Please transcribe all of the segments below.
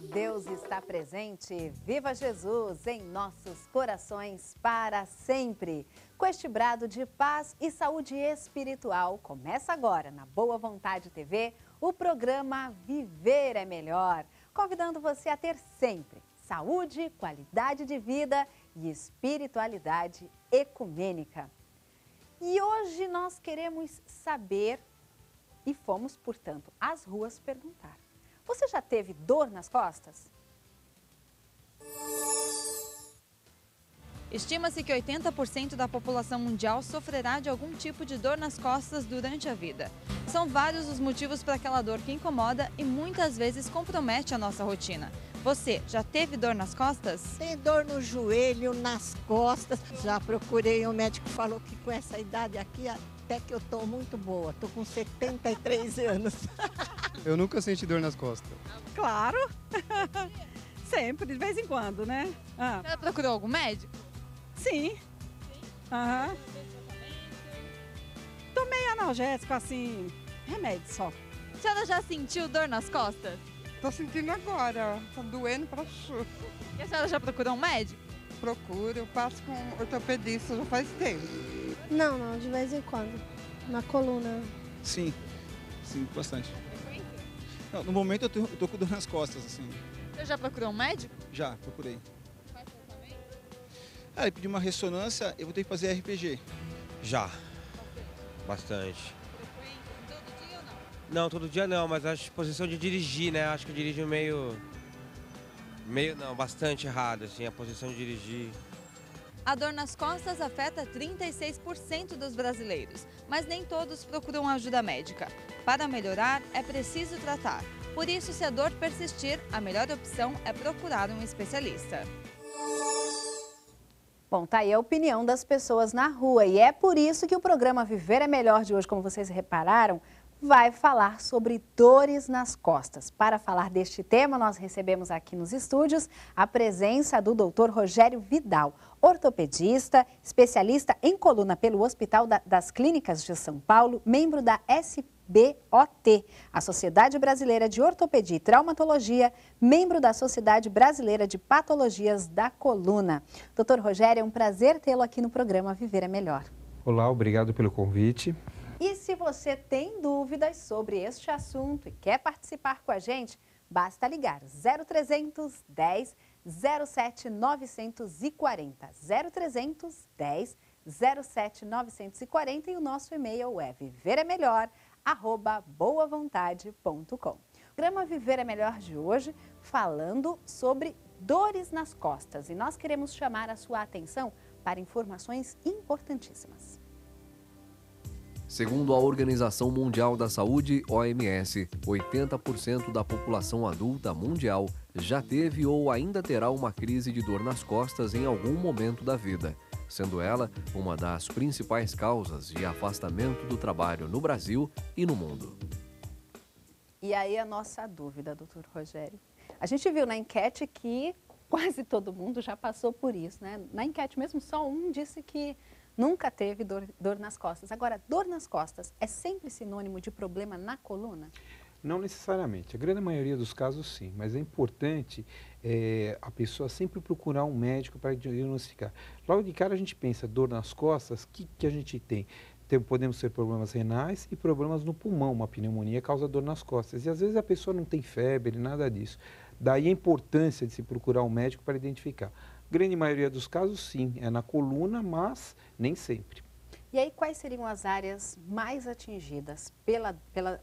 Deus está presente, viva Jesus em nossos corações para sempre. Com este brado de paz e saúde espiritual, começa agora na Boa Vontade TV, o programa Viver é Melhor, convidando você a ter sempre saúde, qualidade de vida e espiritualidade ecumênica. E hoje nós queremos saber, e fomos, portanto, às ruas perguntar. Você já teve dor nas costas? Estima-se que 80% da população mundial sofrerá de algum tipo de dor nas costas durante a vida. São vários os motivos para aquela dor que incomoda e muitas vezes compromete a nossa rotina. Você já teve dor nas costas? Tem dor no joelho, nas costas. Já procurei, um médico falou que com essa idade aqui até que eu estou muito boa. Estou com 73 anos. Eu nunca senti dor nas costas. Claro, sempre, de vez em quando, né? Já procurou algum médico? Sim. Aham. Tomei analgésico, assim, remédio só. A senhora já sentiu dor nas costas? Tô sentindo agora, tá doendo pra chuva. E a senhora já procurou um médico? Procuro, eu passo com um ortopedista já faz tempo. Não, de vez em quando. Na coluna. Sim, bastante. Não, no momento eu tô com dor nas costas, assim. Você já procurou um médico? Já, procurei. Ele pediu uma ressonância, eu vou ter que fazer RPG. Já, bastante. Todo dia ou não? Não, todo dia não, mas acho posição de dirigir, né? Acho que eu dirijo bastante errado, assim, a posição de dirigir. A dor nas costas afeta 36% dos brasileiros, mas nem todos procuram ajuda médica. Para melhorar, é preciso tratar. Por isso, se a dor persistir, a melhor opção é procurar um especialista. Bom, tá aí a opinião das pessoas na rua e é por isso que o programa Viver é Melhor de hoje, como vocês repararam, vai falar sobre dores nas costas. Para falar deste tema, nós recebemos aqui nos estúdios a presença do Dr. Rogério Vidal, ortopedista, especialista em coluna pelo Hospital das Clínicas de São Paulo, membro da SBOT, a Sociedade Brasileira de Ortopedia e Traumatologia, membro da Sociedade Brasileira de Patologias da Coluna. Dr. Rogério, é um prazer tê-lo aqui no programa Viver é Melhor. Olá, obrigado pelo convite. E se você tem dúvidas sobre este assunto e quer participar com a gente, basta ligar 0300 10 07 940, 0300 10 07 940 e o nosso e-mail é viveremelhor@boavontade.com. O programa Viver é Melhor de hoje falando sobre dores nas costas e nós queremos chamar a sua atenção para informações importantíssimas. Segundo a Organização Mundial da Saúde, OMS, 80% da população adulta mundial já teve ou ainda terá uma crise de dor nas costas em algum momento da vida, sendo ela uma das principais causas de afastamento do trabalho no Brasil e no mundo. E aí a nossa dúvida, doutor Rogério. A gente viu na enquete que quase todo mundo já passou por isso, né? Na enquete mesmo, só um disse que nunca teve dor nas costas. Agora, dor nas costas é sempre sinônimo de problema na coluna? Não necessariamente. A grande maioria dos casos, sim. Mas é importante a pessoa sempre procurar um médico para diagnosticar. Logo de cara a gente pensa, dor nas costas, o que a gente tem? Podemos ter problemas renais e problemas no pulmão. Uma pneumonia causa dor nas costas. E às vezes a pessoa não tem febre, nada disso. Daí a importância de se procurar um médico para identificar. Grande maioria dos casos, sim, é na coluna, mas nem sempre. E aí, quais seriam as áreas mais atingidas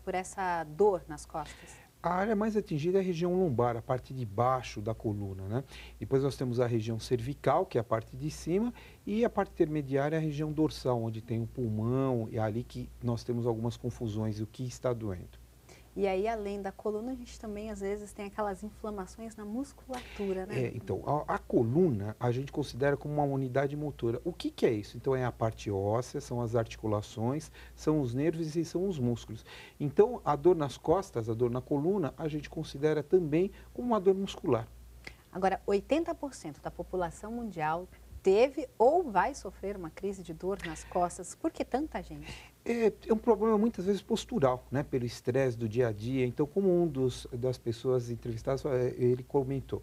por essa dor nas costas? A área mais atingida é a região lombar, a parte de baixo da coluna, né? Depois nós temos a região cervical, que é a parte de cima, e a parte intermediária é a região dorsal, onde tem o pulmão, e é ali que nós temos algumas confusões, o que está doendo. E aí, além da coluna, a gente também, às vezes, tem aquelas inflamações na musculatura, né? Então, a coluna a gente considera como uma unidade motora. O que é isso? Então, é a parte óssea, são as articulações, são os nervos e são os músculos. Então, a dor nas costas, a dor na coluna, a gente considera também como uma dor muscular. Agora, 80% da população mundial teve ou vai sofrer uma crise de dor nas costas. Por que tanta gente? É um problema muitas vezes postural, né? Pelo estresse do dia a dia. Então, como das pessoas entrevistadas, ele comentou,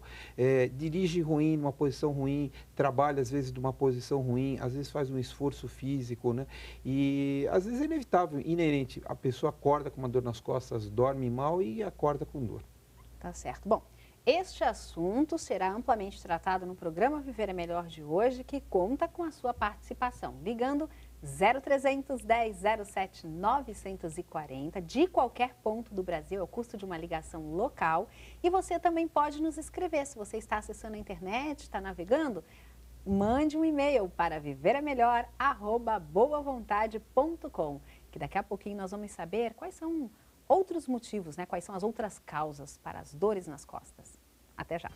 dirige ruim, numa posição ruim, trabalha às vezes numa posição ruim, às vezes faz um esforço físico, né? E às vezes é inevitável, inerente. A pessoa acorda com uma dor nas costas, dorme mal e acorda com dor. Tá certo. Bom, este assunto será amplamente tratado no programa Viver é Melhor de hoje, que conta com a sua participação, ligando 0300 1007 940, de qualquer ponto do Brasil, é o custo de uma ligação local. E você também pode nos escrever, se você está acessando a internet, está navegando, mande um e-mail para viveremelhor@boavontade.com, que daqui a pouquinho nós vamos saber quais são outros motivos, né? Quais são as outras causas para as dores nas costas. Até já.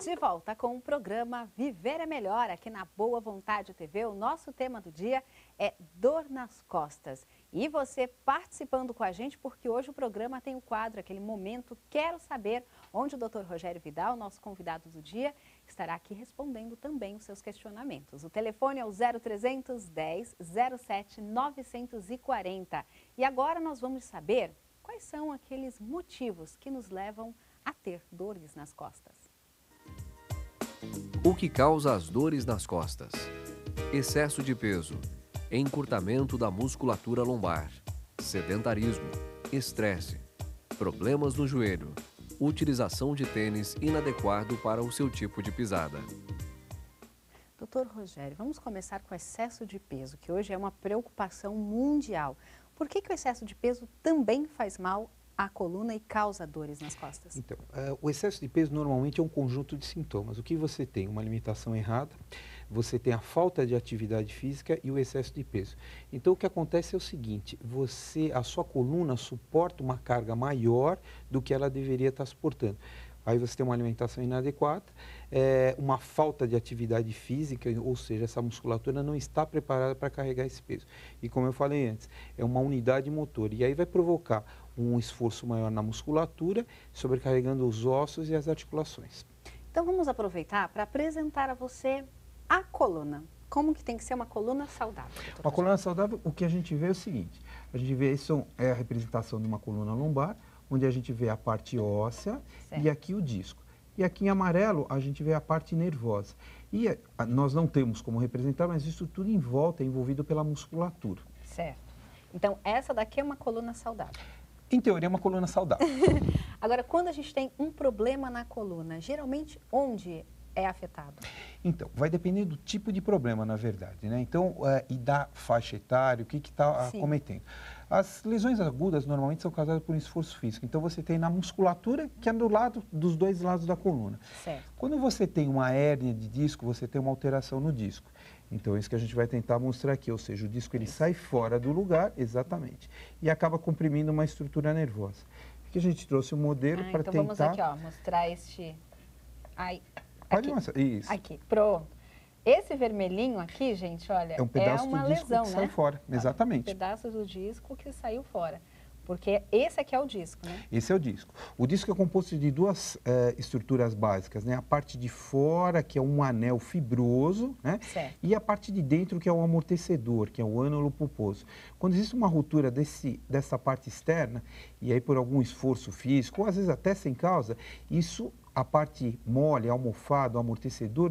De volta com o programa Viver é Melhor, aqui na Boa Vontade TV. O nosso tema do dia é dor nas costas. E você participando com a gente, porque hoje o programa tem o quadro, aquele momento Quero Saber, onde o Dr. Rogério Vidal, nosso convidado do dia, estará aqui respondendo também os seus questionamentos. O telefone é o 0300 1007 940. E agora nós vamos saber quais são aqueles motivos que nos levam a ter dores nas costas. O que causa as dores nas costas? Excesso de peso, encurtamento da musculatura lombar, sedentarismo, estresse, problemas no joelho, utilização de tênis inadequado para o seu tipo de pisada. Doutor Rogério, vamos começar com o excesso de peso, que hoje é uma preocupação mundial. Por que o excesso de peso também faz mal à coluna e causa dores nas costas? Então, o excesso de peso normalmente é um conjunto de sintomas. O que você tem? Uma alimentação errada, você tem a falta de atividade física e o excesso de peso. Então, o que acontece é o seguinte, a sua coluna suporta uma carga maior do que ela deveria estar suportando. Aí você tem uma alimentação inadequada, uma falta de atividade física, ou seja, essa musculatura não está preparada para carregar esse peso. E como eu falei antes, é uma unidade motor. E aí vai provocar um esforço maior na musculatura, sobrecarregando os ossos e as articulações. Então vamos aproveitar para apresentar a você a coluna. Como que tem que ser uma coluna saudável? Uma coluna saudável, o que a gente vê é o seguinte, a gente vê isso é a representação de uma coluna lombar, onde a gente vê a parte óssea e aqui o disco. E aqui em amarelo a gente vê a parte nervosa. E nós não temos como representar, mas isso tudo em volta é envolvido pela musculatura. Certo. Então essa daqui é uma coluna saudável. Em teoria é uma coluna saudável. Agora, quando a gente tem um problema na coluna, geralmente onde é afetado? Então, vai depender do tipo de problema, na verdade, né? Então, e da faixa etária, o que está acometendo. As lesões agudas normalmente são causadas por um esforço físico. Então, você tem na musculatura, que é dos dois lados da coluna. Certo. Quando você tem uma hérnia de disco, você tem uma alteração no disco. Então, é isso que a gente vai tentar mostrar aqui, ou seja, o disco ele sai fora do lugar, exatamente, e acaba comprimindo uma estrutura nervosa. Aqui a gente trouxe um modelo para então tentar... vamos aqui, ó, mostrar este... Pode mostrar, isso. Aqui, pronto. Esse vermelhinho aqui, gente, olha, é um pedaço uma do disco lesão, que né? sai fora, exatamente. Um pedaço do disco que saiu fora. Porque esse aqui é o disco, né? Esse é o disco. O disco é composto de duas estruturas básicas, né? A parte de fora, que é um anel fibroso, né? Certo. E a parte de dentro, que é um amortecedor, que é o ânulo pulposo. Quando existe uma ruptura dessa parte externa, e aí por algum esforço físico, ou às vezes até sem causa, a parte mole, almofada, o amortecedor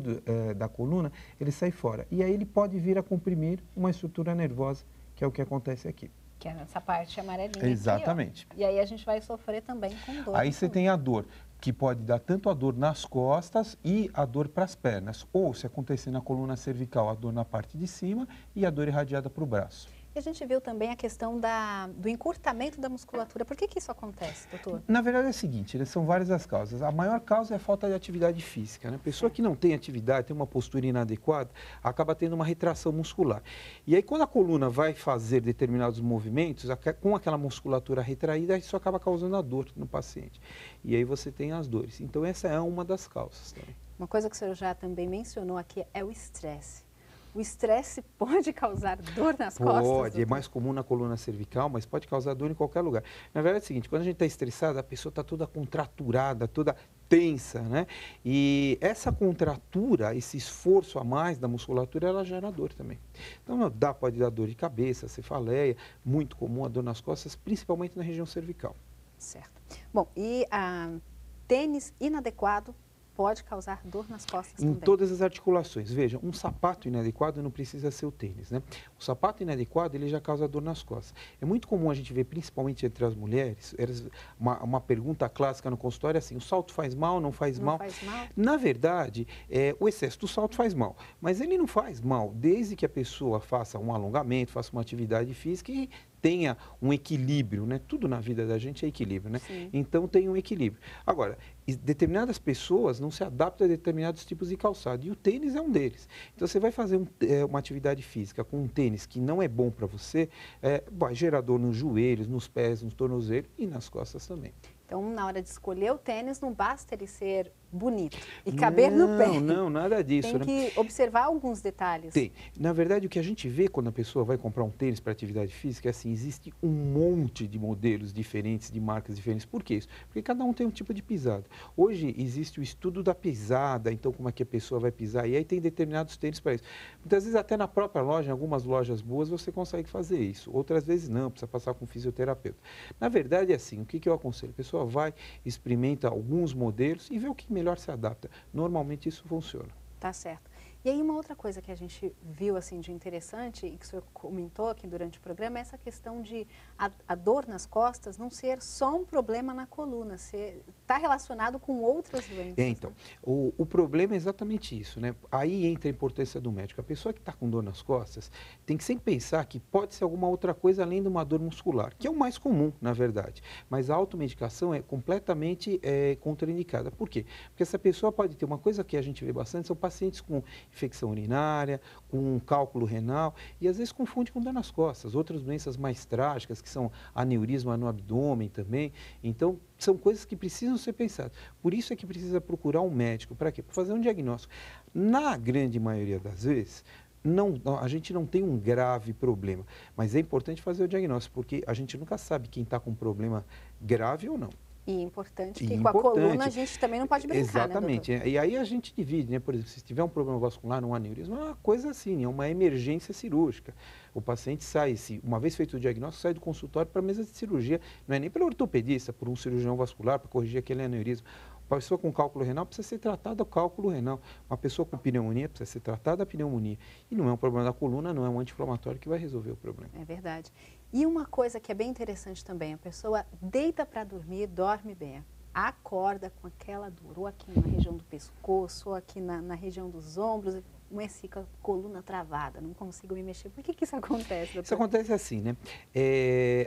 da coluna, ele sai fora. E aí ele pode vir a comprimir uma estrutura nervosa, que é o que acontece aqui. Que é nessa parte amarelinha. Exatamente. Aqui, ó. E aí a gente vai sofrer também com dor. Aí você tem a dor, que pode dar tanto a dor nas costas e a dor para as pernas. Ou, se acontecer na coluna cervical, a dor na parte de cima e a dor irradiada para o braço. E a gente viu também a questão do encurtamento da musculatura. Por que isso acontece, doutor? Na verdade é o seguinte, são várias as causas. A maior causa é a falta de atividade física, né? A pessoa que não tem atividade, tem uma postura inadequada, acaba tendo uma retração muscular. E aí quando a coluna vai fazer determinados movimentos, com aquela musculatura retraída, isso acaba causando a dor no paciente. E aí você tem as dores. Então essa é uma das causas também. Uma coisa que o senhor já também mencionou aqui é o estresse. O estresse pode causar dor nas costas? Pode, é mais comum na coluna cervical, mas pode causar dor em qualquer lugar. Na verdade é o seguinte, quando a gente está estressado, a pessoa está toda contraturada, toda tensa, né? E essa contratura, esse esforço a mais da musculatura, ela gera dor também. Então, pode dar dor de cabeça, cefaleia, muito comum a dor nas costas, principalmente na região cervical. Certo. Bom, e tênis inadequado pode causar dor nas costas também? Em todas as articulações. Veja, um sapato inadequado não precisa ser o tênis, né? O sapato inadequado, ele já causa dor nas costas. É muito comum a gente ver, principalmente entre as mulheres, uma pergunta clássica no consultório é assim, o salto faz mal, não faz mal? Não faz mal? Na verdade, o excesso do salto faz mal, mas ele não faz mal desde que a pessoa faça um alongamento, faça uma atividade física e tenha um equilíbrio, né? Tudo na vida da gente é equilíbrio, né? Sim. Então tem um equilíbrio. Agora, determinadas pessoas não se adaptam a determinados tipos de calçado e o tênis é um deles. Então você vai fazer uma atividade física com um tênis que não é bom para você, vai gerar dor nos joelhos, nos pés, nos tornozelos e nas costas também. Então, na hora de escolher o tênis, não basta ele ser bonito e caber no pé. Não, nada disso. Tem que observar alguns detalhes. Tem. Na verdade, o que a gente vê quando a pessoa vai comprar um tênis para atividade física é assim, existe um monte de modelos diferentes, de marcas diferentes. Por que isso? Porque cada um tem um tipo de pisada. Hoje existe o estudo da pisada, então como é que a pessoa vai pisar, e aí tem determinados tênis para isso. Muitas vezes até na própria loja, em algumas lojas boas, você consegue fazer isso. Outras vezes não, precisa passar com um fisioterapeuta. Na verdade é assim, o que eu aconselho? A pessoa vai, experimenta alguns modelos e vê o que melhor se adapta. Normalmente isso funciona. Tá certo. E aí uma outra coisa que a gente viu assim de interessante e que o senhor comentou aqui durante o programa é essa questão de a dor nas costas não ser só um problema na coluna, está relacionado com outras doenças. Então, o problema é exatamente isso, né? Aí entra a importância do médico. A pessoa que está com dor nas costas tem que sempre pensar que pode ser alguma outra coisa além de uma dor muscular, que é o mais comum, na verdade. Mas a automedicação é completamente contraindicada. Por quê? Porque essa pessoa pode ter uma coisa que a gente vê bastante, são pacientes com infecção urinária, com cálculo renal e às vezes confunde com dor nas costas. Outras doenças mais trágicas, que são aneurisma no abdômen também. Então, são coisas que precisam ser pensadas. Por isso é que precisa procurar um médico. Para quê? Para fazer um diagnóstico. Na grande maioria das vezes, a gente não tem um grave problema, mas é importante fazer o diagnóstico, porque a gente nunca sabe quem está com um problema grave ou não. E importante que com a coluna a gente também não pode brincar, exatamente, né, doutor? E aí a gente divide, né? Por exemplo, se tiver um problema vascular, um aneurisma, é uma coisa assim, é uma emergência cirúrgica. O paciente sai, uma vez feito o diagnóstico, sai do consultório para a mesa de cirurgia. Não é nem pelo ortopedista, por um cirurgião vascular, para corrigir aquele aneurisma. Uma pessoa com cálculo renal precisa ser tratada do cálculo renal. Uma pessoa com pneumonia precisa ser tratada da pneumonia. E não é um problema da coluna, não é um anti-inflamatório que vai resolver o problema. É verdade. E uma coisa que é bem interessante também, a pessoa deita para dormir, dorme bem, acorda com aquela dor, ou aqui na região do pescoço, ou aqui na região dos ombros, mas fica a coluna travada, não consigo me mexer. Por que isso acontece, doutor? Isso acontece assim, né?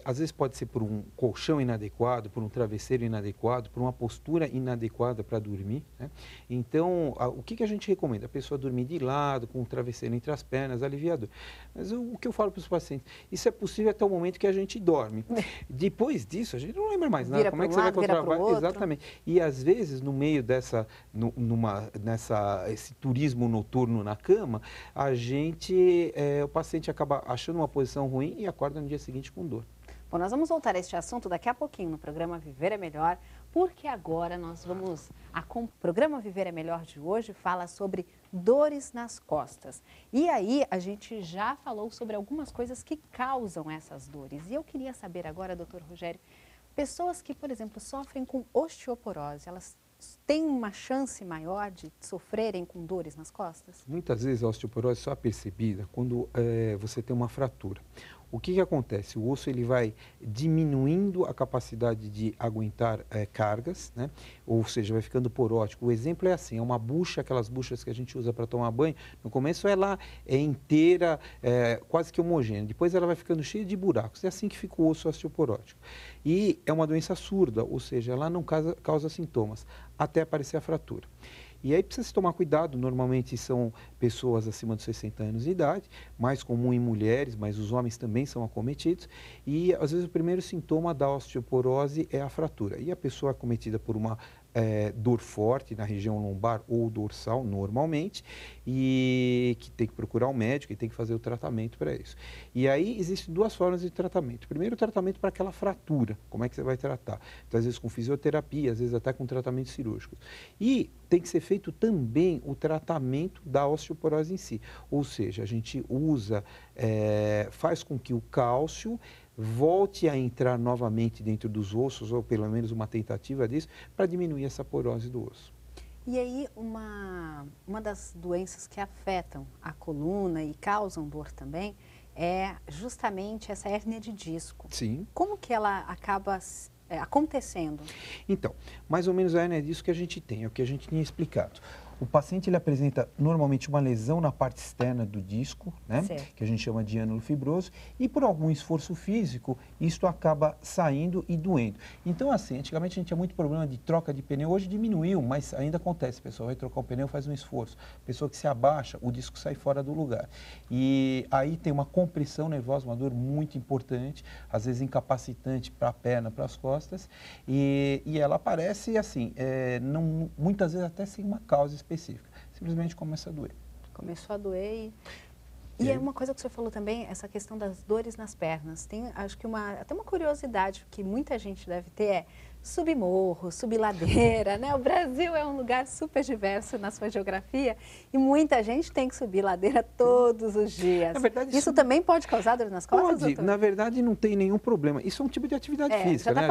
Às vezes pode ser por um colchão inadequado, por um travesseiro inadequado, por uma postura inadequada para dormir, né? Então, o que a gente recomenda? A pessoa dormir de lado, com o travesseiro entre as pernas, aliviador. Mas o que eu falo para os pacientes? Isso é possível até o momento que a gente dorme. Depois disso, a gente não lembra mais nada. Vira Como é que um você vai lado, vira controlar? pro outro. Exatamente. E às vezes, no meio esse turismo noturno na cama, o paciente acaba achando uma posição ruim e acorda no dia seguinte com dor. Bom, nós vamos voltar a este assunto daqui a pouquinho no programa Viver é Melhor, porque agora nós vamos... O programa Viver é Melhor de hoje fala sobre dores nas costas. E aí a gente já falou sobre algumas coisas que causam essas dores. E eu queria saber agora, doutor Rogério, pessoas que, por exemplo, sofrem com osteoporose, elas têm uma chance maior de sofrerem com dores nas costas? Muitas vezes a osteoporose só é percebida quando você tem uma fratura. O que acontece? O osso ele vai diminuindo a capacidade de aguentar cargas, né? Ou seja, vai ficando porótico. O exemplo é assim, é uma bucha, aquelas buchas que a gente usa para tomar banho. No começo ela é inteira, quase que homogênea. Depois ela vai ficando cheia de buracos. É assim que fica o osso osteoporótico. E é uma doença surda, ou seja, ela não causa sintomas, até aparecer a fratura. E aí precisa se tomar cuidado, normalmente são pessoas acima de 60 anos de idade, mais comum em mulheres, mas os homens também são acometidos. E às vezes o primeiro sintoma da osteoporose é a fratura. E a pessoa acometida por uma dor forte na região lombar ou dorsal, normalmente, e que tem que procurar um médico e tem que fazer o tratamento para isso. E aí existem duas formas de tratamento. Primeiro, o tratamento para aquela fratura, como é que você vai tratar? Então, às vezes com fisioterapia, às vezes até com tratamento cirúrgico. E tem que ser feito também o tratamento da osteoporose em si, ou seja, a gente usa, faz com que o cálcio volte a entrar novamente dentro dos ossos, ou pelo menos uma tentativa disso, para diminuir essa porose do osso. E aí, uma das doenças que afetam a coluna e causam dor também é justamente essa hérnia de disco. Sim. Como que ela acaba acontecendo? Então, mais ou menos a hérnia de disco que a gente tem, é o que a gente tinha explicado. O paciente ele apresenta normalmente uma lesão na parte externa do disco, né? Que a gente chama de ânulo fibroso, e por algum esforço físico, isto acaba saindo e doendo. Então, assim, antigamente a gente tinha muito problema de troca de pneu, hoje diminuiu, mas ainda acontece, a pessoa vai trocar o pneu, faz um esforço, a pessoa que se abaixa, o disco sai fora do lugar. E aí tem uma compressão nervosa, uma dor muito importante, às vezes incapacitante para a perna, para as costas, e ela aparece assim, muitas vezes até sem uma causa específica, simplesmente começa a doer. Começou a doer e é uma coisa que você falou também, essa questão das dores nas pernas. Tem, acho que até uma curiosidade que muita gente deve ter é subir morro, subir ladeira, né? O Brasil é um lugar super diverso na sua geografia e muita gente tem que subir ladeira todos os dias. Na verdade, isso também pode causar dor nas costas, Pode, doutor? Na verdade não tem nenhum problema. Isso é um tipo de atividade física, né?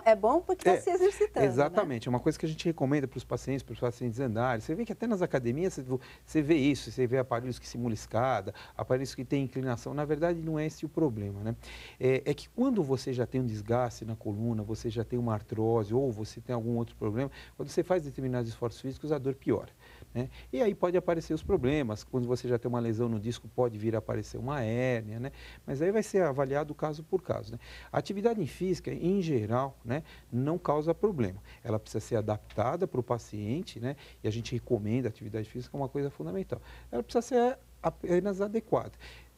É bom porque está se exercitando. Exatamente, né? É uma coisa que a gente recomenda para os pacientes andarem. Você vê que até nas academias você vê isso, você vê aparelhos que simulam escada, aparelhos que têm inclinação. Na verdade não é esse o problema, né? É que quando você já tem um desgaste na coluna, você já tem uma artrose ou você tem algum outro problema, quando você faz determinados esforços físicos, a dor piora, né? E aí pode aparecer os problemas, quando você já tem uma lesão no disco, pode vir a aparecer uma hérnia, né? Mas aí vai ser avaliado caso por caso, né? A atividade física, em geral, né, não causa problema. Ela precisa ser adaptada para o paciente, né? E a gente recomenda a atividade física, é uma coisa fundamental. Ela precisa ser apenas adequada.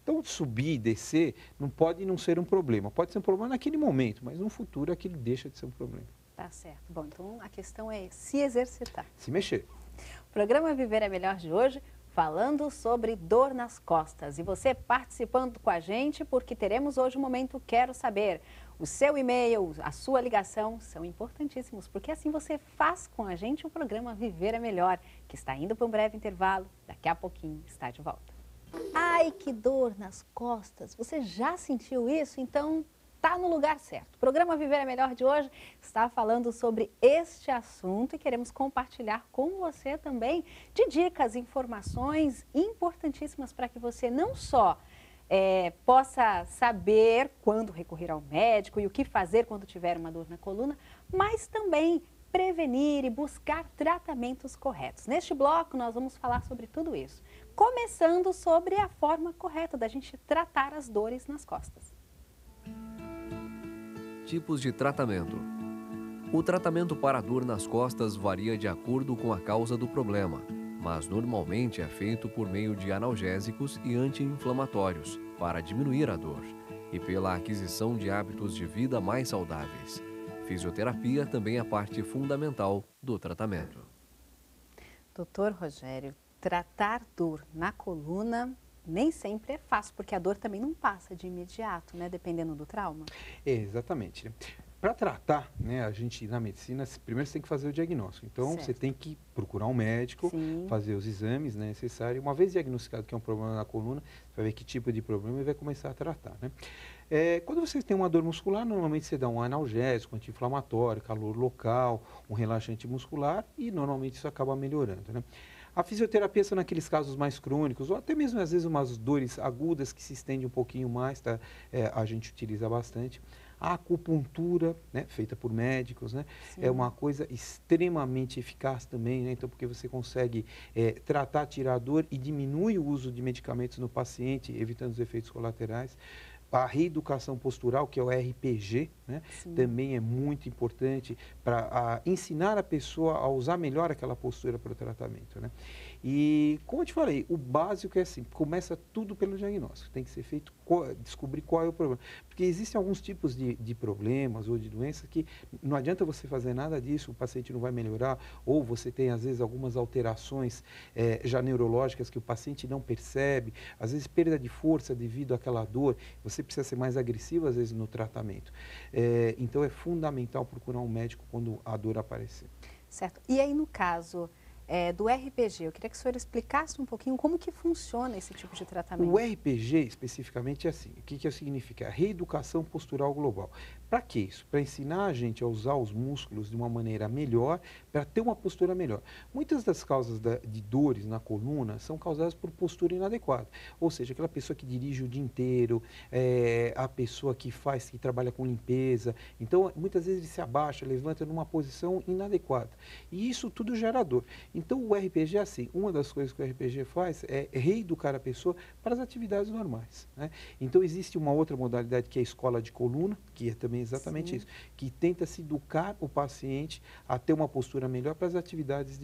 Então, subir e descer pode não ser um problema. Pode ser um problema naquele momento, mas no futuro aquilo deixa de ser um problema. Tá certo. Bom, então a questão é se exercitar. Se mexer. O programa Viver é Melhor de hoje, falando sobre dor nas costas. E você participando com a gente, porque teremos hoje um momento Quero Saber. O seu e-mail, a sua ligação são importantíssimos, porque assim você faz com a gente o programa Viver é Melhor, que está indo para um breve intervalo. Daqui a pouquinho está de volta. Ai, que dor nas costas! Você já sentiu isso? Então, tá no lugar certo. O programa Viver é Melhor de hoje está falando sobre este assunto e queremos compartilhar com você também de dicas, informações importantíssimas para que você não só possa saber quando recorrer ao médico e o que fazer quando tiver uma dor na coluna, mas também prevenir e buscar tratamentos corretos. Neste bloco, nós vamos falar sobre tudo isso, começando sobre a forma correta da gente tratar as dores nas costas. Tipos de tratamento. O tratamento para a dor nas costas varia de acordo com a causa do problema, mas normalmente é feito por meio de analgésicos e anti-inflamatórios para diminuir a dor e pela aquisição de hábitos de vida mais saudáveis. Fisioterapia também é parte fundamental do tratamento. Doutor Rogério, tratar dor na coluna nem sempre é fácil, porque a dor também não passa de imediato, né? Dependendo do trauma. Exatamente. Para tratar, né, a gente na medicina, primeiro você tem que fazer o diagnóstico. Então, você tem que procurar um médico, fazer os exames necessários. Uma vez diagnosticado que é um problema na coluna, você vai ver que tipo de problema e vai começar a tratar, né? Quando você tem uma dor muscular, normalmente você dá um analgésico, anti-inflamatório, calor local, um relaxante muscular e normalmente isso acaba melhorando, né? A fisioterapia são naqueles casos mais crônicos, ou até mesmo às vezes umas dores agudas que se estendem um pouquinho mais, tá? A gente utiliza bastante. A acupuntura, né, feita por médicos, né, é uma coisa extremamente eficaz também, né, então porque você consegue tratar, tirar a dor e diminui o uso de medicamentos no paciente, evitando os efeitos colaterais. A reeducação postural, que é o RPG, né, também é muito importante para ensinar a pessoa a usar melhor aquela postura para o tratamento, né? E, como eu te falei, o básico é assim, começa tudo pelo diagnóstico, tem que ser feito descobrir qual é o problema. Porque existem alguns tipos de problemas ou de doenças que não adianta você fazer nada disso, o paciente não vai melhorar, ou você tem, às vezes, algumas alterações já neurológicas que o paciente não percebe, às vezes perda de força devido àquela dor, você precisa ser mais agressivo, às vezes, no tratamento. Então, é fundamental procurar um médico quando a dor aparecer. Certo. E aí, no caso do RPG, eu queria que o senhor explicasse um pouquinho como que funciona esse tipo de tratamento. O RPG, especificamente, é assim. O que significa? A reeducação postural global. Para que isso? Para ensinar a gente a usar os músculos de uma maneira melhor, para ter uma postura melhor. Muitas das causas de dores na coluna são causadas por postura inadequada. Ou seja, aquela pessoa que dirige o dia inteiro, a pessoa que trabalha com limpeza. Então, muitas vezes ele se abaixa, levanta numa posição inadequada. E isso tudo gera dor. Então, o RPG é assim. Uma das coisas que o RPG faz é reeducar a pessoa para as atividades normais, né? Então, existe uma outra modalidade que é a escola de coluna, que é também exatamente Sim. isso, que tenta se educar o paciente a ter uma postura melhor para as atividades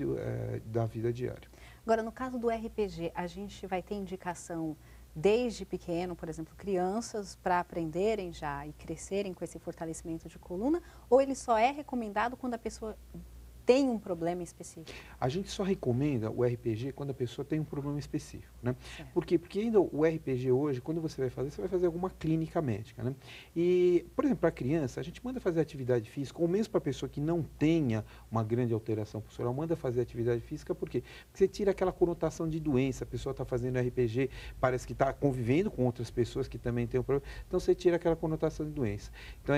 da vida diária. Agora, no caso do RPG, a gente vai ter indicação desde pequeno, por exemplo, crianças, para aprenderem já e crescerem com esse fortalecimento de coluna, ou ele só é recomendado quando a pessoa tem um problema específico? A gente só recomenda o RPG quando a pessoa tem um problema específico, né? Por quê? Porque ainda o RPG hoje, quando você vai fazer alguma clínica médica, né? E, por exemplo, para a criança, a gente manda fazer atividade física, ou mesmo para a pessoa que não tenha uma grande alteração postural, manda fazer atividade física, por quê? Porque você tira aquela conotação de doença, a pessoa está fazendo RPG, parece que está convivendo com outras pessoas que também têm um problema, então você tira aquela conotação de doença. Então,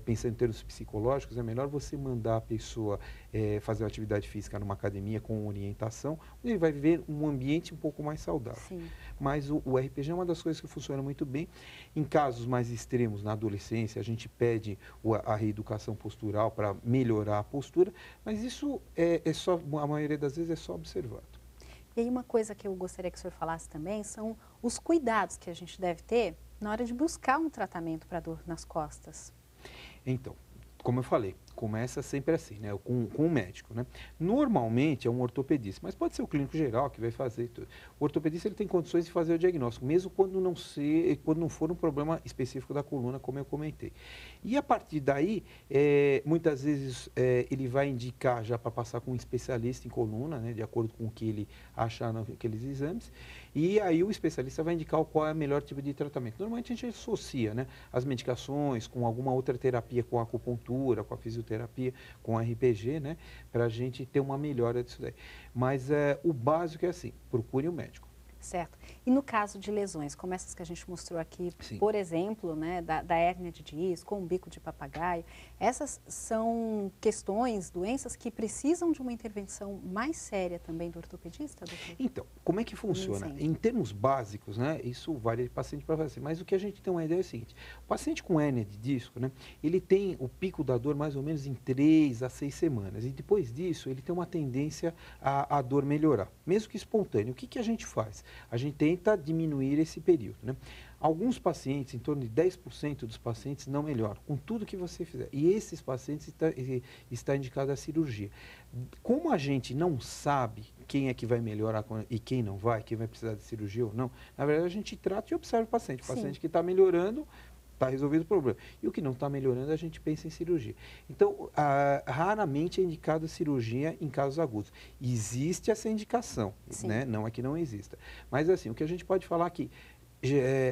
pensando em termos psicológicos, é melhor você mandar a pessoa fazer uma atividade física numa academia com orientação, onde ele vai viver um ambiente um pouco mais saudável. Sim. Mas o RPG é uma das coisas que funciona muito bem. Em casos mais extremos, na adolescência, a gente pede a reeducação postural para melhorar a postura, mas isso a maioria das vezes é só observado. E aí uma coisa que eu gostaria que o senhor falasse também são os cuidados que a gente deve ter na hora de buscar um tratamento para dor nas costas. Então, como eu falei, começa sempre assim, né, com o médico, né? Normalmente é um ortopedista, mas pode ser o clínico geral que vai fazer tudo. O ortopedista ele tem condições de fazer o diagnóstico, mesmo quando não for um problema específico da coluna, como eu comentei. E a partir daí, muitas vezes ele vai indicar já para passar com um especialista em coluna, né, de acordo com o que ele achar naqueles exames, e aí o especialista vai indicar qual é o melhor tipo de tratamento. Normalmente a gente associa, né, as medicações com alguma outra terapia, com a acupuntura, com a fisioterapia, com a RPG, né, para a gente ter uma melhora disso daí. Mas o básico é assim, procure um médico. Certo. E no caso de lesões, como essas que a gente mostrou aqui, Sim. por exemplo, né, da hérnia de disco, com um bico de papagaio, essas são questões, doenças que precisam de uma intervenção mais séria também do ortopedista, doutor? Então, como é que funciona? Em termos básicos, né, isso varia de paciente para paciente, mas o que a gente tem uma ideia é o seguinte: o paciente com hérnia de disco, né, ele tem o pico da dor mais ou menos em 3 a 6 semanas, e depois disso ele tem uma tendência a dor melhorar, mesmo que espontâneo. O que a gente faz? A gente tenta diminuir esse período, né? Alguns pacientes, em torno de 10% dos pacientes, não melhoram, com tudo que você fizer. E esses pacientes está indicada a cirurgia. Como a gente não sabe quem é que vai melhorar e quem não vai, quem vai precisar de cirurgia ou não, na verdade a gente trata e observa o paciente. O paciente que está melhorando, está resolvido o problema. E o que não está melhorando, a gente pensa em cirurgia. Então, raramente é indicada cirurgia em casos agudos. Existe essa indicação, né? Não é que não exista. Mas, assim, o que a gente pode falar aqui,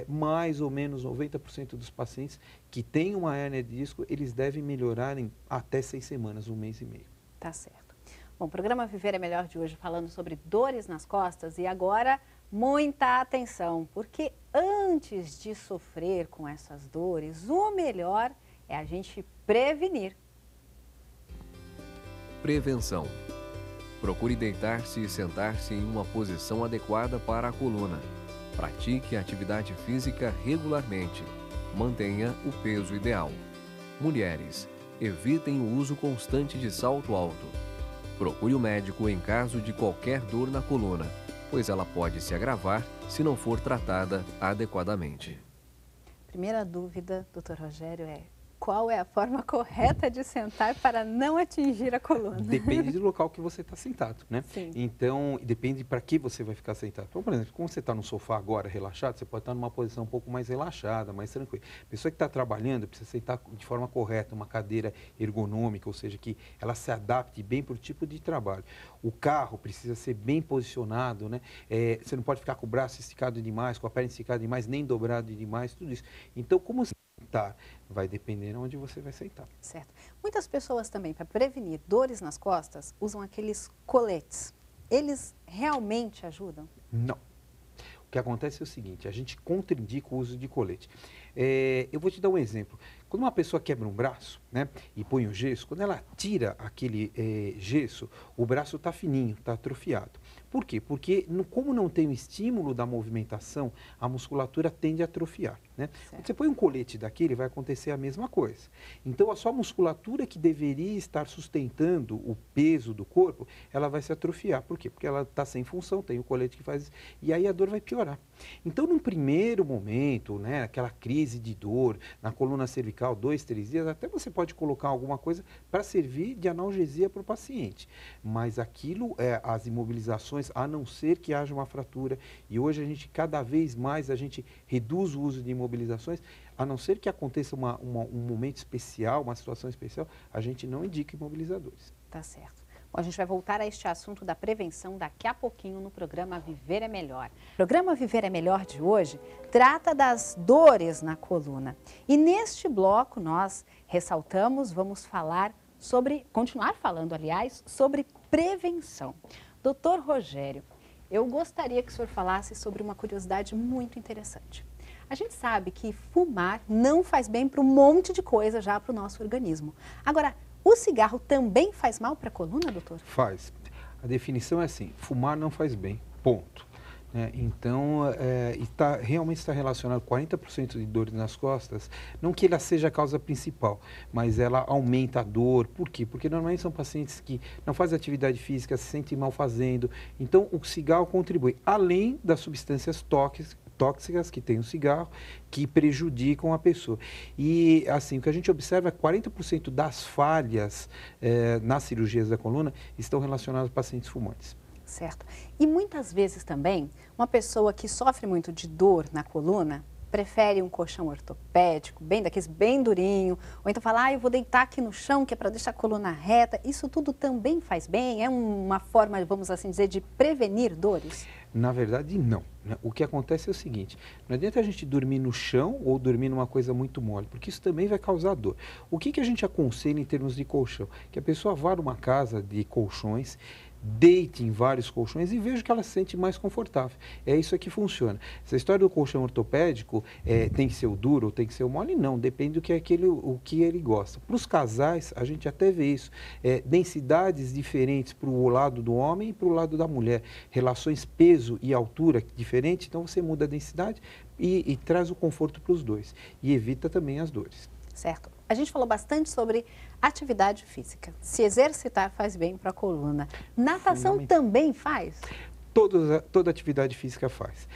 mais ou menos 90% dos pacientes que têm uma hérnia de disco, eles devem melhorar em até 6 semanas, 1 mês e meio. Tá certo. Bom, o programa Viver é Melhor de hoje falando sobre dores nas costas e agora muita atenção, porque antes de sofrer com essas dores, o melhor é a gente prevenir. Prevenção. Procure deitar-se e sentar-se em uma posição adequada para a coluna. Pratique atividade física regularmente. Mantenha o peso ideal. Mulheres, evitem o uso constante de salto alto. Procure o médico em caso de qualquer dor na coluna, pois ela pode se agravar se não for tratada adequadamente. Primeira dúvida, doutor Rogério, é qual é a forma correta de sentar para não atingir a coluna? Depende do local que você está sentado, né? Sim. Então, depende para que você vai ficar sentado. Então, por exemplo, como você está no sofá agora, relaxado, você pode estar numa posição um pouco mais relaxada, mais tranquila. A pessoa que está trabalhando precisa sentar de forma correta, uma cadeira ergonômica, ou seja, que ela se adapte bem para o tipo de trabalho. O carro precisa ser bem posicionado, né? Você não pode ficar com o braço esticado demais, com a perna esticada demais, nem dobrado demais, tudo isso. Então, como sentar? Vai depender onde você vai sentar. Certo. Muitas pessoas também, para prevenir dores nas costas, usam aqueles coletes. Eles realmente ajudam? Não. O que acontece é o seguinte, a gente contraindica o uso de colete. Eu vou te dar um exemplo. Quando uma pessoa quebra um braço, né, e põe o gesso, quando ela tira aquele gesso, o braço está fininho, está atrofiado. Por quê? Porque como não tem o estímulo da movimentação, a musculatura tende a atrofiar, né? Quando você põe um colete daquele, vai acontecer a mesma coisa. Então, a sua musculatura que deveria estar sustentando o peso do corpo, ela vai se atrofiar. Por quê? Porque ela está sem função, tem o colete que faz isso, e aí a dor vai piorar. Então, num primeiro momento, né, aquela crise de dor na coluna cervical, 2, 3 dias, até você pode colocar alguma coisa para servir de analgesia para o paciente. Mas aquilo, as imobilizações, a não ser que haja uma fratura, e hoje a gente, cada vez mais, a gente reduz o uso de imobilizações, a não ser que aconteça um momento especial, uma situação especial, a gente não indica imobilizadores. Tá certo. Bom, a gente vai voltar a este assunto da prevenção daqui a pouquinho no programa Viver é Melhor. O programa Viver é Melhor de hoje trata das dores na coluna. E neste bloco nós vamos falar continuar falando, aliás, sobre prevenção. Doutor Rogério, eu gostaria que o senhor falasse sobre uma curiosidade muito interessante. A gente sabe que fumar não faz bem para um monte de coisa já para o nosso organismo. Agora, o cigarro também faz mal para a coluna, doutor? Faz. A definição é assim, fumar não faz bem, ponto. Então, realmente está relacionado com 40% de dores nas costas, não que ela seja a causa principal, mas ela aumenta a dor. Por quê? Porque normalmente são pacientes que não fazem atividade física, se sentem mal fazendo. Então, o cigarro contribui, além das substâncias tóxicas que tem o cigarro, que prejudicam a pessoa. E, assim, o que a gente observa é que 40% das falhas nas cirurgias da coluna estão relacionadas a pacientes fumantes. Certo. E muitas vezes também, uma pessoa que sofre muito de dor na coluna, prefere um colchão ortopédico, daqueles bem durinho, ou então fala, eu vou deitar aqui no chão, que é para deixar a coluna reta. Isso tudo também faz bem? É uma forma, vamos assim dizer, de prevenir dores? Na verdade, não. O que acontece é o seguinte, não adianta a gente dormir no chão ou dormir numa coisa muito mole, porque isso também vai causar dor. O que a gente aconselha em termos de colchão? Que a pessoa vá numa casa de colchões, deite em vários colchões e veja que ela se sente mais confortável. É isso que funciona. Essa história do colchão ortopédico tem que ser o duro ou tem que ser o mole? Não, depende do que o que ele gosta. Para os casais, a gente até vê isso. Densidades diferentes para o lado do homem e para o lado da mulher. Relações peso e altura diferentes, então você muda a densidade e traz o conforto para os dois. E evita também as dores. Certo. A gente falou bastante sobre atividade física. Se exercitar faz bem para a coluna. Natação também faz? Toda atividade física faz.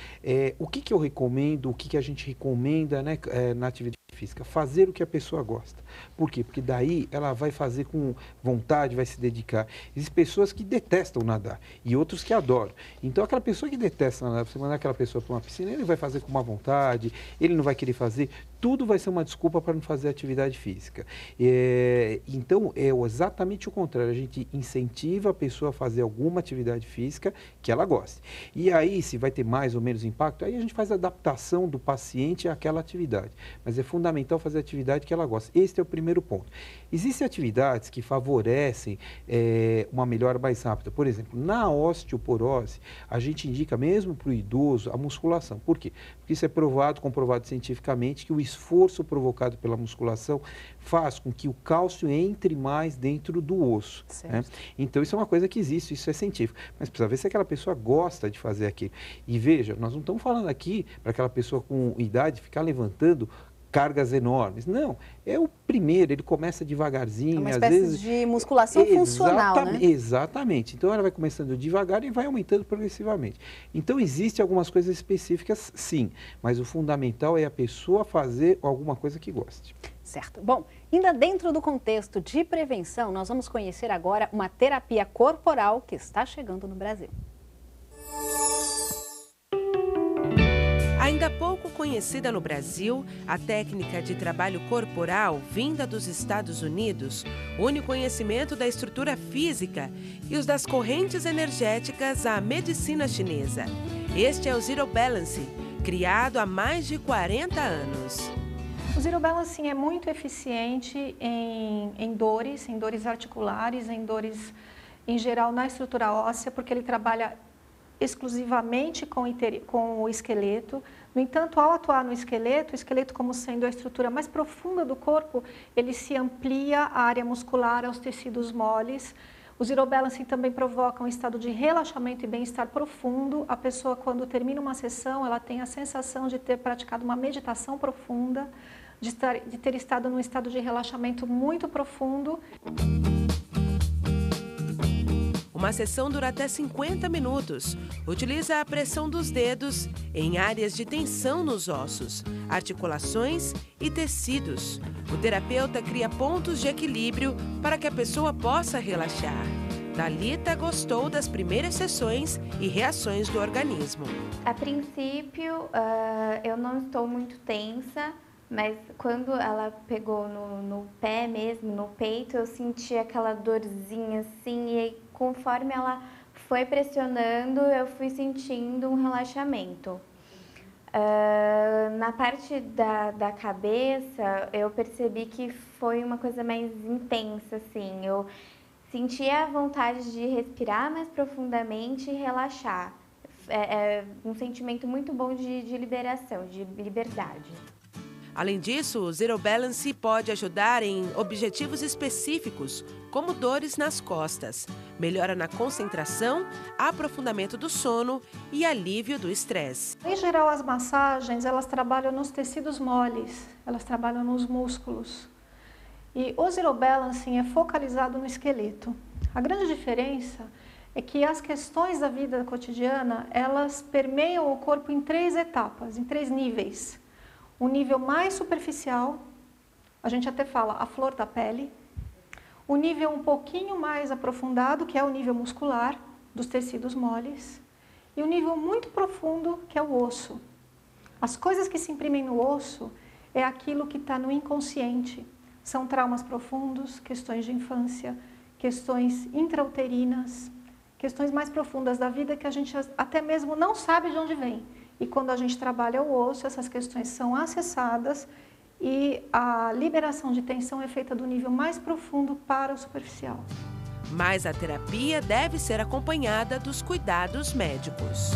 O que eu recomendo, o que a gente recomenda, né, na atividade física? Fazer o que a pessoa gosta. Por quê? Porque daí ela vai fazer com vontade, vai se dedicar. Existem pessoas que detestam nadar e outros que adoram. Então, aquela pessoa que detesta nadar, você mandar aquela pessoa para uma piscina, ele vai fazer com má vontade, ele não vai querer fazer. Tudo vai ser uma desculpa para não fazer atividade física. Então, é exatamente o contrário. A gente incentiva a pessoa a fazer alguma atividade física que ela goste. E aí, se vai ter mais ou menos impacto, aí a gente faz a adaptação do paciente àquela atividade. Mas é fundamental fazer a atividade que ela gosta. Este é o primeiro ponto. Existem atividades que favorecem uma melhora mais rápida. Por exemplo, na osteoporose, a gente indica mesmo para o idoso a musculação. Por quê? Porque isso é comprovado cientificamente que o esforço provocado pela musculação faz com que o cálcio entre mais dentro do osso. Né? Então, isso é uma coisa que existe, isso é científico. Mas precisa ver se aquela pessoa gosta de fazer aquilo. E veja, nós não estamos falando aqui para aquela pessoa com idade ficar levantando cargas enormes. Não, é o primeiro, ele começa devagarzinho. É uma às espécie vezes, de musculação funcional, né? Exatamente. Então, ela vai começando devagar e vai aumentando progressivamente. Então, existem algumas coisas específicas, sim, mas o fundamental é a pessoa fazer alguma coisa que goste. Certo. Bom, ainda dentro do contexto de prevenção, nós vamos conhecer agora uma terapia corporal que está chegando no Brasil. Ainda pouco conhecida no Brasil, a técnica de trabalho corporal vinda dos Estados Unidos une o conhecimento da estrutura física e os das correntes energéticas à medicina chinesa. Este é o Zero Balance, criado há mais de 40 anos. O Zero Balance é muito eficiente em dores articulares, em dores em geral na estrutura óssea, porque ele trabalha exclusivamente com o esqueleto. No entanto, ao atuar no esqueleto, o esqueleto como sendo a estrutura mais profunda do corpo, ele se amplia a área muscular aos tecidos moles. O Zero Balance também provoca um estado de relaxamento e bem-estar profundo. A pessoa, quando termina uma sessão, ela tem a sensação de ter praticado uma meditação profunda, de ter estado num estado de relaxamento muito profundo. Uma sessão dura até 50 minutos. Utiliza a pressão dos dedos em áreas de tensão nos ossos, articulações e tecidos. O terapeuta cria pontos de equilíbrio para que a pessoa possa relaxar. Thalita gostou das primeiras sessões e reações do organismo. A princípio, eu não estou muito tensa, mas quando ela pegou no pé mesmo, no peito, eu senti aquela dorzinha assim, e aí, conforme ela foi pressionando, eu fui sentindo um relaxamento. Na parte da cabeça, eu percebi que foi uma coisa mais intensa, assim. Eu senti a vontade de respirar mais profundamente e relaxar. É um sentimento muito bom de liberação, de liberdade. Além disso, o Zero Balance pode ajudar em objetivos específicos, como dores nas costas, melhora na concentração, aprofundamento do sono e alívio do estresse. Em geral, as massagens, elas trabalham nos tecidos moles, elas trabalham nos músculos. E o Zero Balance é focalizado no esqueleto. A grande diferença é que as questões da vida cotidiana, elas permeiam o corpo em 3 etapas, em 3 níveis. Um nível mais superficial, a gente até fala a flor da pele. O nível um pouquinho mais aprofundado, que é o nível muscular, dos tecidos moles. E o nível muito profundo, que é o osso. As coisas que se imprimem no osso é aquilo que está no inconsciente. São traumas profundos, questões de infância, questões intrauterinas, questões mais profundas da vida que a gente até mesmo não sabe de onde vem. E quando a gente trabalha o osso, essas questões são acessadas e a liberação de tensão é feita do nível mais profundo para o superficial. Mas a terapia deve ser acompanhada dos cuidados médicos.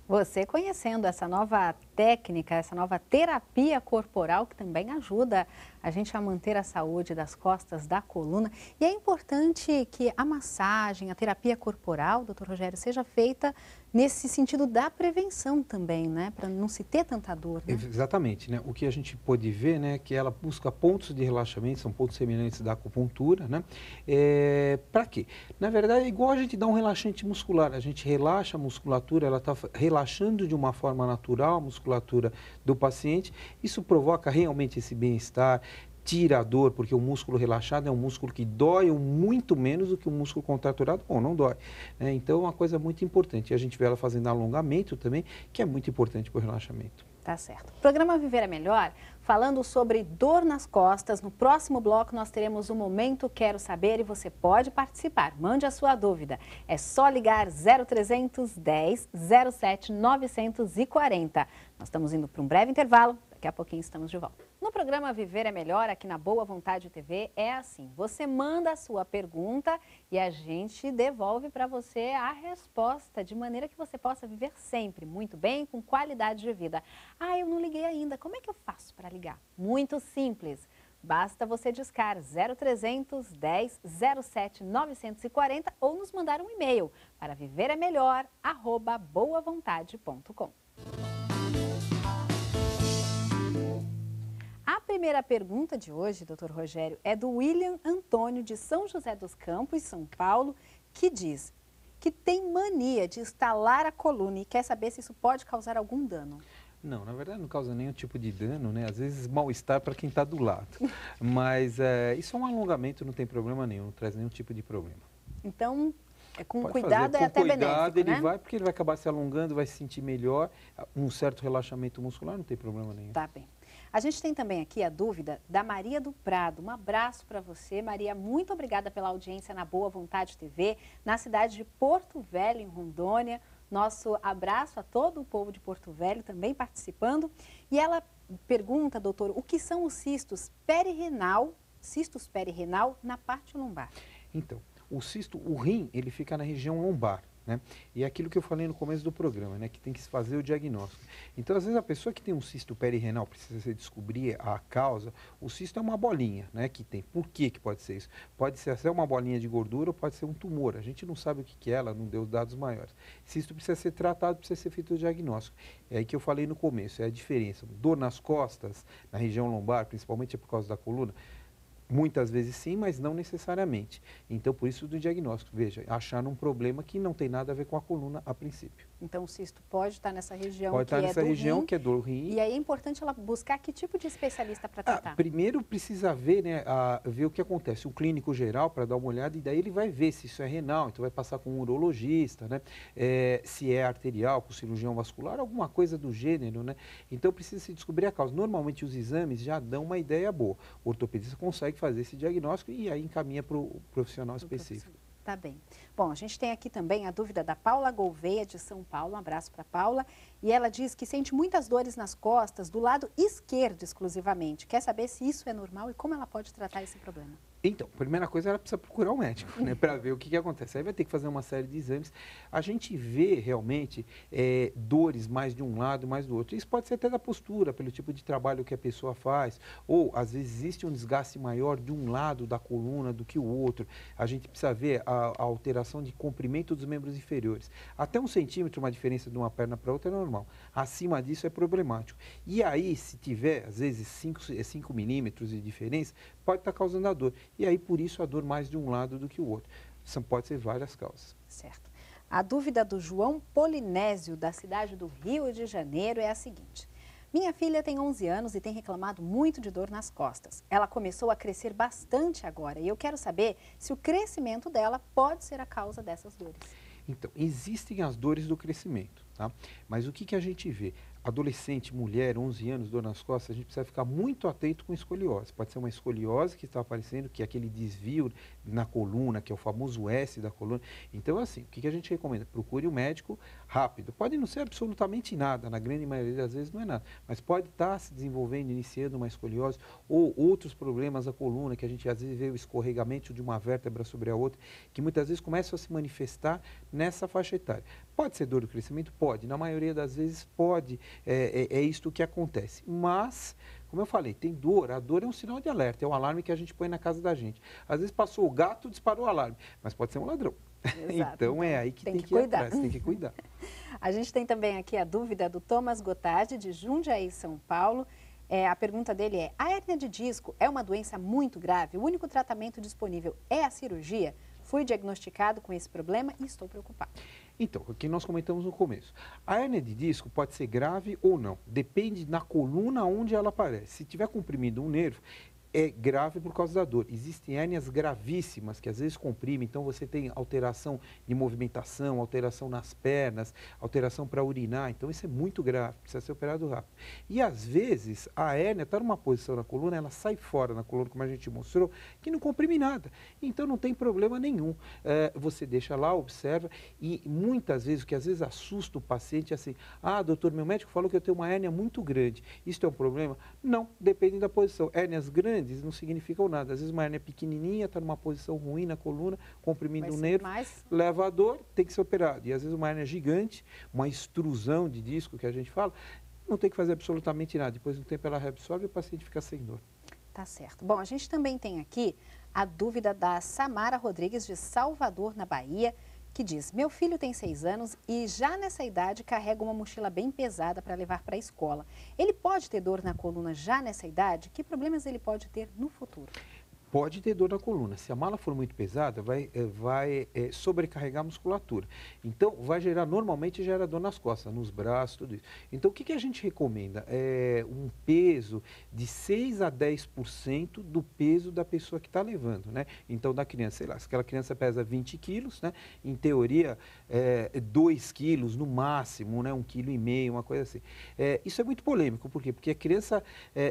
Você conhecendo essa nova técnica, essa nova terapia corporal que também ajuda a gente a manter a saúde das costas, da coluna. E é importante que a massagem, a terapia corporal, doutor Rogério, seja feita nesse sentido da prevenção também, né? Para não se ter tanta dor, né? Exatamente, né? O que a gente pode ver, né, que ela busca pontos de relaxamento, são pontos semelhantes da acupuntura, né? Para quê? Na verdade, é igual a gente dá um relaxante muscular, a gente relaxa a musculatura, ela está relaxando de uma forma natural a musculatura do paciente, isso provoca realmente esse bem-estar, tira a dor, porque o músculo relaxado é um músculo que dói muito menos do que o músculo contraturado, ou não dói. Né? Então, é uma coisa muito importante. A gente vê ela fazendo alongamento também, que é muito importante para o relaxamento. Tá certo. O programa Viver é Melhor, falando sobre dor nas costas. No próximo bloco nós teremos o Momento Quero Saber e você pode participar. Mande a sua dúvida. É só ligar 0300 10 07 940. Nós estamos indo para um breve intervalo. Daqui a pouquinho estamos de volta. No programa Viver é Melhor, aqui na Boa Vontade TV, é assim. Você manda a sua pergunta e a gente devolve para você a resposta, de maneira que você possa viver sempre muito bem, com qualidade de vida. Ah, eu não liguei ainda. Como é que eu faço para ligar? Muito simples. Basta você discar 0300 10 07 940 ou nos mandar um e-mail para viveremelhor@boavontade.com. A primeira pergunta de hoje, doutor Rogério, é do William Antônio de São José dos Campos, São Paulo, que diz que tem mania de estalar a coluna e quer saber se isso pode causar algum dano. Não, na verdade não causa nenhum tipo de dano, né? Às vezes mal-estar para quem está do lado. Mas isso é um alongamento, não tem problema nenhum, não traz nenhum tipo de problema. Então, com Pode cuidado fazer. é até benéfico, Com cuidado ele né? vai, porque ele vai acabar se alongando, vai se sentir melhor, um certo relaxamento muscular, não tem problema nenhum. Tá bem. A gente tem também aqui a dúvida da Maria do Prado. Um abraço para você, Maria. Muito obrigada pela audiência na Boa Vontade TV, na cidade de Porto Velho, em Rondônia. Nosso abraço a todo o povo de Porto Velho também participando. E ela pergunta, doutor, o que são os cistos perirenal na parte lombar? Então, o rim, ele fica na região lombar, né? E é aquilo que eu falei no começo do programa, né? Que tem que se fazer o diagnóstico. Então, às vezes, a pessoa que tem um cisto perirenal, precisa se descobrir a causa. O cisto é uma bolinha, né? Que tem. Por que pode ser isso? Pode ser até uma bolinha de gordura ou pode ser um tumor. A gente não sabe o que é, ela não deu dados maiores. Cisto precisa ser tratado, precisa ser feito o diagnóstico. É aí que eu falei no começo, é a diferença. Dor nas costas, na região lombar, principalmente por causa da coluna, muitas vezes sim, mas não necessariamente. Então, por isso do diagnóstico. Veja, achar um problema que não tem nada a ver com a coluna a princípio. Então, o cisto pode estar nessa região pode estar nessa região rim, que é do rim. E aí é importante ela buscar que tipo de especialista para tratar? Primeiro precisa ver, né, ver o que acontece. O clínico geral, para dar uma olhada, e daí ele vai ver se isso é renal, então vai passar com um urologista, né, se é arterial, com cirurgião vascular, alguma coisa do gênero, né. Então precisa se descobrir a causa. Normalmente os exames já dão uma ideia boa. O ortopedista consegue fazer esse diagnóstico e aí encaminha para o profissional específico. Tá bem. Bom, a gente tem aqui também a dúvida da Paula Gouveia, de São Paulo. Um abraço para Paula. E ela diz que sente muitas dores nas costas, do lado esquerdo exclusivamente. Quer saber se isso é normal e como ela pode tratar esse problema. Então, a primeira coisa, ela precisa procurar um médico, né, para ver o que acontece. Aí vai ter que fazer uma série de exames. A gente vê realmente dores mais de um lado, mais do outro. Isso pode ser até da postura, pelo tipo de trabalho que a pessoa faz. Ou, às vezes, existe um desgaste maior de um lado da coluna do que o outro. A gente precisa ver a alteração de comprimento dos membros inferiores. Até 1 centímetro, uma diferença de uma perna para outra é normal. Acima disso é problemático. E aí, se tiver, às vezes, 5 milímetros de diferença, pode estar causando a dor. E aí, por isso, a dor mais de um lado do que o outro. Pode ser várias causas. Certo. A dúvida do João Polinésio, da cidade do Rio de Janeiro, é a seguinte. Minha filha tem 11 anos e tem reclamado muito de dor nas costas. Ela começou a crescer bastante agora e eu quero saber se o crescimento dela pode ser a causa dessas dores. Então, existem as dores do crescimento, tá? Mas o que a gente vê? Adolescente, mulher, 11 anos, dor nas costas, a gente precisa ficar muito atento com escoliose. Pode ser uma escoliose que está aparecendo, que é aquele desvio na coluna, que é o famoso S da coluna. Então, assim, o que a gente recomenda? Procure um médico rápido. Pode não ser absolutamente nada, na grande maioria das vezes não é nada, mas pode estar se desenvolvendo, iniciando uma escoliose ou outros problemas da coluna, que a gente às vezes vê o escorregamento de uma vértebra sobre a outra, que muitas vezes começam a se manifestar nessa faixa etária. Pode ser dor do crescimento? Pode. Na maioria das vezes pode. É isto que acontece. Mas, como eu falei, tem dor. A dor é um sinal de alerta. É um alarme que a gente põe na casa da gente. Às vezes passou o gato, disparou o alarme. Mas pode ser um ladrão. Então é aí que tem que ir atrás. Tem que cuidar. A gente tem também aqui a dúvida do Thomas Gotardi, de Jundiaí, São Paulo. A pergunta dele é: a hérnia de disco é uma doença muito grave? O único tratamento disponível é a cirurgia? Fui diagnosticado com esse problema e estou preocupado. Então, o que nós comentamos no começo. A hérnia de disco pode ser grave ou não. Depende na coluna onde ela aparece. Se tiver comprimido um nervo, é grave por causa da dor. Existem hérnias gravíssimas que às vezes comprimem, então você tem alteração de movimentação, alteração nas pernas, alteração para urinar, então isso é muito grave, precisa ser operado rápido. E às vezes a hérnia está numa posição na coluna, ela sai fora na coluna, como a gente mostrou, que não comprime nada, então não tem problema nenhum. Você deixa lá, observa, e muitas vezes, o que às vezes assusta o paciente é assim: ah, doutor, meu médico falou que eu tenho uma hérnia muito grande, isso é um problema? Não, depende da posição. Hérnias grandes não significam nada. Às vezes uma hérnia pequenininha, está numa posição ruim na coluna, comprimindo o nervo, leva a dor, tem que ser operado. E às vezes uma hérnia gigante, uma extrusão de disco que a gente fala, não tem que fazer absolutamente nada. Depois de um tempo ela reabsorve e o paciente fica sem dor. Tá certo. Bom, a gente também tem aqui a dúvida da Samara Rodrigues, de Salvador, na Bahia, que diz: meu filho tem 6 anos e já nessa idade carrega uma mochila bem pesada para levar para a escola. Ele pode ter dor na coluna já nessa idade? Que problemas ele pode ter no futuro? Pode ter dor na coluna. Se a mala for muito pesada, vai sobrecarregar a musculatura. Então, normalmente gera dor nas costas, nos braços, tudo isso. Então, o que a gente recomenda? É um peso de 6 a 10% do peso da pessoa que está levando, né? Então, da criança, sei lá, se aquela criança pesa 20 quilos, né? Em teoria, 2 quilos no máximo, né? 1,5 kg, uma coisa assim. Isso é muito polêmico. Por quê? Porque a criança,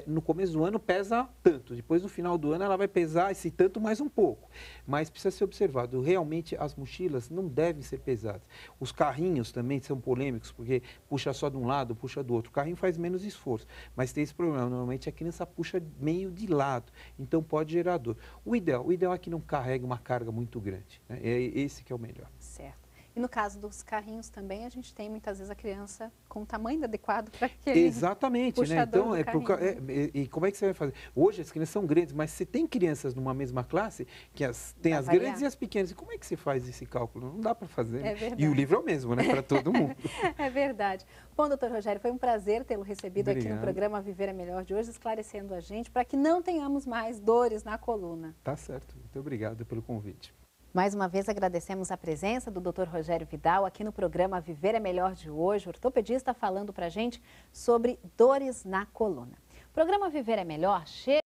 no começo do ano, pesa tanto. Depois, no final do ano, ela vai pesar esse tanto mais um pouco, mas precisa ser observado. Realmente as mochilas não devem ser pesadas. Os carrinhos também são polêmicos, porque puxa só de um lado, puxa do outro. O carrinho faz menos esforço, mas tem esse problema. Normalmente a criança puxa meio de lado, então pode gerar dor. O ideal é que não carregue uma carga muito grande, né? É esse que é o melhor. Certo. E no caso dos carrinhos também, a gente tem muitas vezes a criança com o tamanho adequado para aquele Exatamente, né? Então, carrinho. E como é que você vai fazer? Hoje as crianças são grandes, mas você tem crianças numa mesma classe, que tem as grandes e as pequenas. E como é que você faz esse cálculo? Não dá para fazer. É verdade. E o livro é o mesmo, né? Para todo mundo. É verdade. Bom, doutor Rogério, foi um prazer tê-lo recebido Obrigado. aqui no programa Viver é Melhor de hoje, esclarecendo a gente para que não tenhamos mais dores na coluna. Tá certo. Muito obrigado pelo convite. Mais uma vez agradecemos a presença do Dr. Rogério Vidal aqui no programa Viver é Melhor de hoje, ortopedista falando pra gente sobre dores na coluna. O programa Viver é Melhor chega